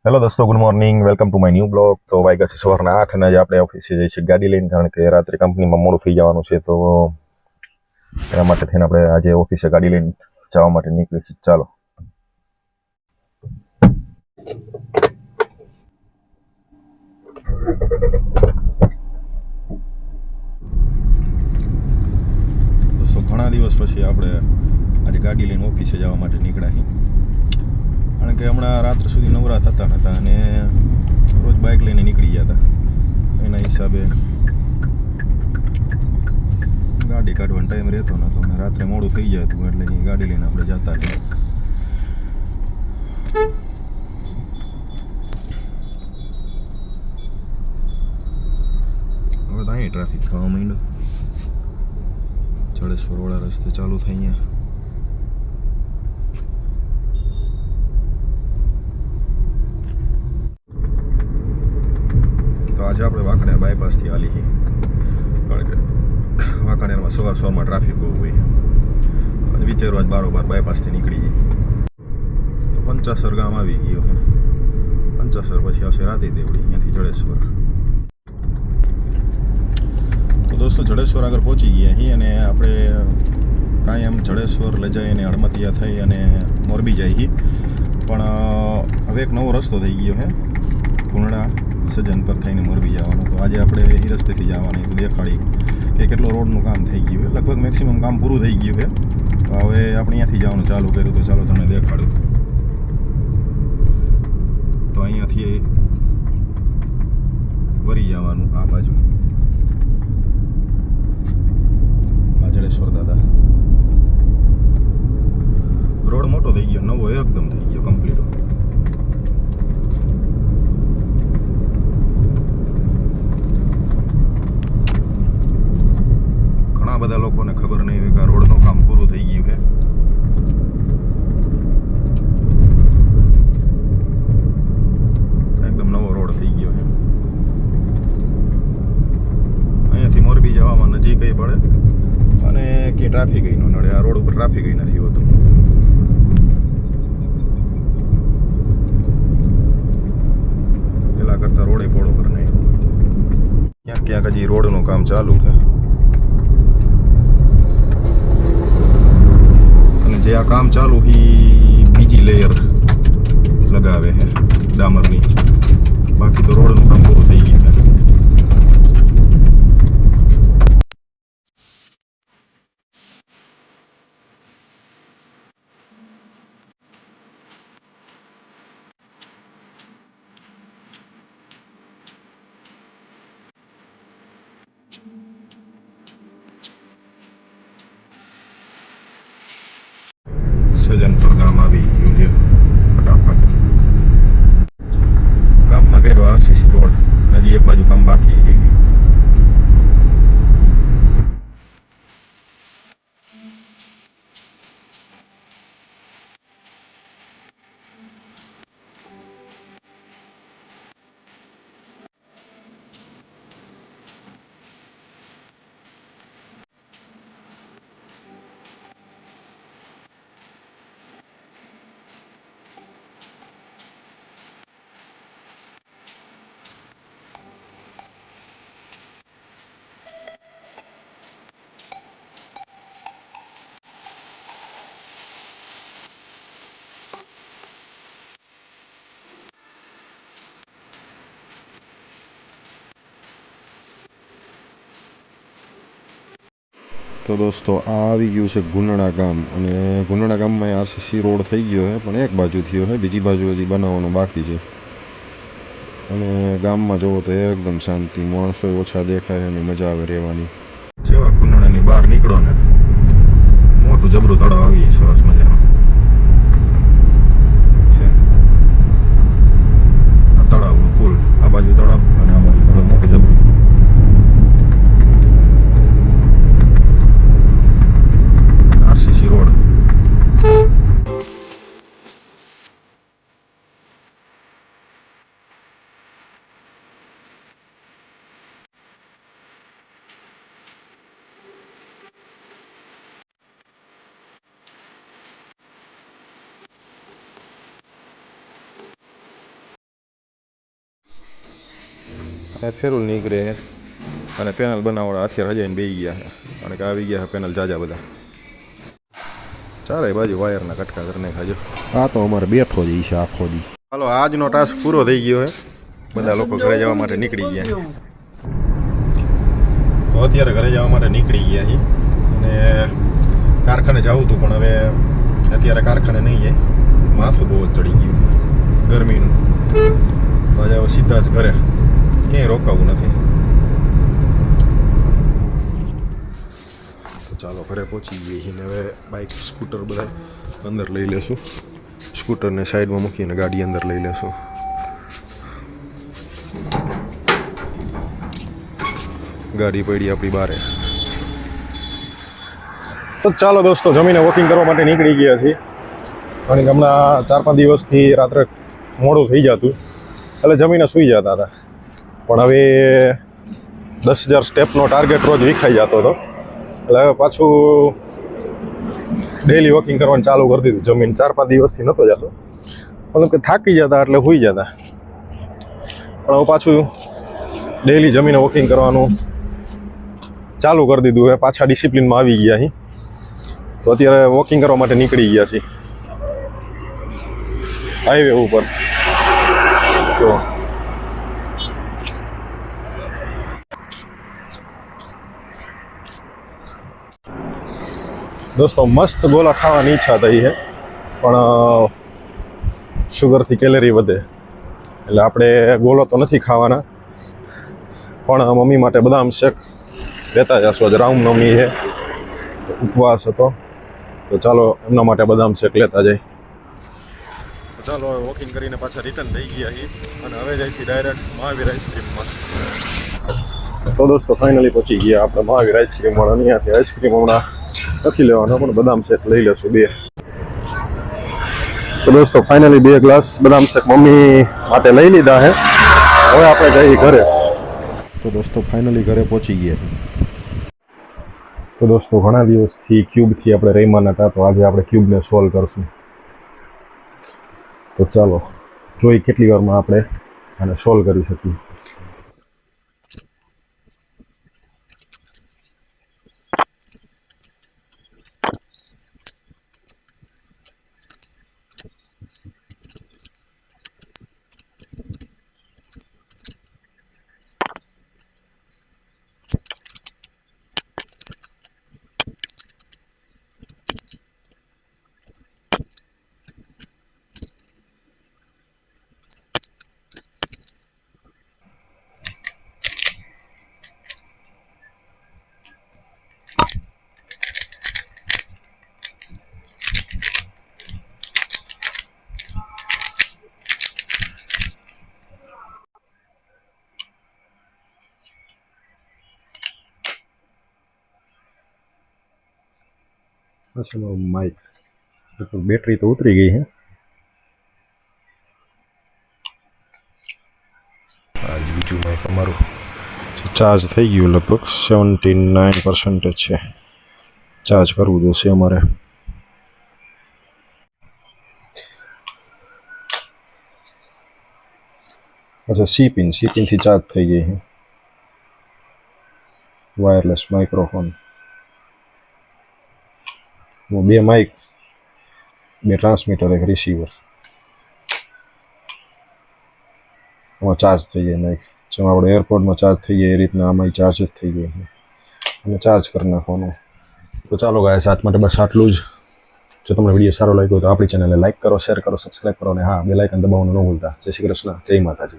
Hello દોસ્તો, good morning, welcome to my new blog. તો વાગ્યા છે સવારના 8 અને આજે આપણે ઓફિસે જઈએ છીએ ગાડી લઈને, કારણ કે રાત્રે કંપનીમાં મોડું થઈ જવાનું છે. તો એના માટે થઈને આપણે આજે ઓફિસે ગાડી લઈને જવા માટે નીકળી છીએ. ચાલો. દોસ્તો, ઘણા દિવસ પછી આપણે આજે ગાડી લઈને ઓફિસે જવા માટે નીકળ્યા. કારણ કે હમણાં રાત્રે સુધી નવરા થતા નહોતા અને રોજ બાઇક લઈને નીકળી ગયા હતા. એના હિસાબે ગાડી કાઢવાનો ટાઈમ રહેતો નહોતો અને રાત્રે મોડું થઈ જાય હતું, એટલે ગાડી લઈને આપણે જતા રહીએ. હવે તો અહીં ટ્રાફિક થવા માંડ્યો. જડેશ્વર વાળા રસ્તે ચાલુ થઈ ગયા. તો આજે આપણે વાંકાનેર બાયપાસથી હાલી છીએ, કારણ કે વાંકાનેરમાં સવારમાં ટ્રાફિક બહુ હોય. અને વિચારવા જ બારોબાર બાયપાસથી નીકળી જઈએ. તો પંચાસર ગામ આવી ગયો છે. પંચાસર પછી આવશે રાતી દેવડી, અહીંયાથી જડેશ્વર. તો દોસ્તો, જડેશ્વર આગળ પહોંચી ગયા અહીં અને આપણે કાંઈ એમ જડેશ્વર લઈ જઈએ અને હળમતિયા થઈ અને મોરબી જઈએ. પણ હવે એક નવો રસ્તો થઈ ગયો છે, કુંડળા સજ્જન પર થઈને મોરબી જવાનો. તો આજે આપણે એ રસ્તેથી જવાની દેખાડી કે કેટલો રોડનું કામ થઈ ગયું છે. લગભગ મેક્સિમમ કામ પૂરું થઈ ગયું છે. તો હવે આપણે અહીંયાથી જવાનું ચાલુ કર્યું. તો ચાલો તમને દેખાડું. તો અહીંયાથી વળી જવાનું આ બાજુ, આ જડેશ્વર દાદા. રોડ મોટો થઈ ગયો, નવો એકદમ થઈ ગયો, કમ્પ્લીટ. ઘણા બધા લોકોને ખબર નહીં હોય કે આ રોડનું કામ પૂરું થઈ ગયું છે. એકદમ નવો રોડ થઈ ગયો છે. અહીંયાથી મોરબી જવામાં નજીક પડે અને કે ટ્રાફિક ન નડે. આ રોડ ઉપર ટ્રાફિક નથી હોતું. પેલા કરતા રોડે પોળો પર નહીં. ક્યાંક ક્યાંક હજી રોડનું કામ ચાલુ છે. અને જે આ કામ ચાલુ એ બીજી લેયર લગાવે છે ડામરની. બાકી તો રોડનું કામ પૂરું થઈ ગયું છે. સજ્જનપુર ગામ આવી ગયું છે ફટાફટ. ગામમાં કર્યો આરસીસી રોડ, હજી એક બાજુ કામ બાકી છે. તો દોસ્તો, આ આવી ગયું છે ગુંડળા ગામ. અને ગુંડળા ગામમાં આરસીસી રોડ થઈ ગયો છે, પણ એક બાજુ થયો છે, બીજી બાજુ હજી બનાવવાનું બાકી છે. અને ગામમાં જોવો તો એકદમ શાંતિ, માણસો ઓછા દેખાય અને મજા આવે રહેવાની. જેવા ગુંડળાની બહાર નીકળો ને, મોટું જબરું તળાવ આવી સરસ મજાનું છે. આ તળાવનું પુલ, આ બાજુ તળાવ અને આ બાજુ તળાવ, મોટું જબરું. RCC road. આ ફેરુલ નીકળે અને પેનલ બનાવવા અત્યારે હજાઈને બેસી ગયા છે કારણ કે આવી ગયા પેનલ જાજા બધા ચારે બાજુ વાયરના કટકા કરીને ખાજો આ તો અમારે બેઠો જ છે આખો દી હાલો આજનો ટાસ્ક પૂરો થઈ ગયો છે બધા લોકો ઘરે જવા માટે નીકળી ગયા તો અત્યારે ઘરે જવા માટે નીકળી ગયા છીએ અને કારખાને જવું હતું પણ હવે અત્યારે કારખાને નહીં જાય માથું બહુ જ ચડી ગયું ગરમીનું તો આજે હવે સીધા જ ઘરે ક્યાંય રોકાવું નથી તો ચાલો ઘરે પહોંચી ગઈએ છીએ હવે બાઇક સ્કૂટર બધા અંદર લઈ લેશું સ્કૂટરને સાઈડમાં મૂકીને ગાડી અંદર લઈ લેશું ગાડી પડી આપણી બારે તો ચાલો દોસ્તો જમીને વોકિંગ કરવા માટે નીકળી ગયા છીએ કારણ કે હમણાં 4-5 દિવસથી રાત્રે મોડું થઈ જતું એટલે જમીને સૂઈ જતા હતા પણ હવે 10,000 સ્ટેપનો ટાર્ગેટ રોજ વિખાઈ જતો હતો એટલે હવે પાછું ડેલી વોકિંગ કરવાનું ચાલુ કરી દીધું જમીન 4-5 દિવસથી નહોતો જતો મતલબ કે થાકી જતા એટલે સૂઈ જતા પણ હવે પાછું ડેલી જમીને વોકિંગ કરવાનું ચાલુ કરી દીધું હવે પાછા ડિસિપ્લિનમાં આવી ગયા છીએ તો અત્યારે વોકિંગ કરવા માટે નીકળી ગયા છીએ હાઈવે ઉપર તો દોસ્તો મસ્ત ગોલા ખાવાની ઈચ્છા થઈ છે પણ શુગરથી કેલેરી વધે એટલે આપણે ગોલો તો નથી ખાવાના પણ મમ્મી માટે બદામ શેક લેતા જશું આજે રામનવમી છે ઉપવાસ હતો તો ચાલો એમના માટે બદામ શેક લેતા જાય ચાલો હવે વોકિંગ કરીને પાછા રિટર્ન થઈ ગયા છીએ અને હવે જઈશું ડાયરેક્ટ મહાવીર આઈસ્ક્રીમમાં તો દોસ્તો ફાઇનલી પહોંચી ગયા આપણે મહાવીર આઈસ્ક્રીમ વાળા અહીંયાથી આઈસ્ક્રીમ હમણાં નથી લેવાનો પણ બદામ શેક લઈ લેશું 2 તો દોસ્તો ફાઇનલી 2 ગ્લાસ બદામ શેક મમ્મી માટે લઈ લીધા છે હવે આપણે જઈએ ઘરે તો દોસ્તો ફાઇનલી ઘરે પહોંચી ગયા તો દોસ્તો ઘણા દિવસથી ક્યુબથી આપણે રહીમાં હતા તો આજે આપણે ક્યુબને સોલ્વ કરશું તો ચાલો જોઈ કેટલી વારમાં આપણે આને સોલ્વ કરી શકીએ अच्छा माइक तो बैटरी तो उतरी गई है आज बीजू माइक अमरु चार्ज थी गयु लगभग 79% है चार्ज करवू जोशे अमारे अच्छा सी पिन थी चार्ज थी गई है वायरलेस माइक्रोफोन वो 2 माइक 2 ट्रांसमीटर एक रिसीवर आम चार्ज थी जाए माइक जो आप एयरपोर्ट में चार्ज थी जाए रीतना आम चार्ज थी गई है चार्ज कर नाखवानो तो चलो गाइस आज माटे बस आटलू ज जो तमने विडियो सारो लाग्यो तो आपणी चेनल ने लाइक करो शेर करो सब्सक्राइब करो ने हाँ बेल आइकन दबाववानुं न भूलता जय श्री कृष्ण जय माताजी।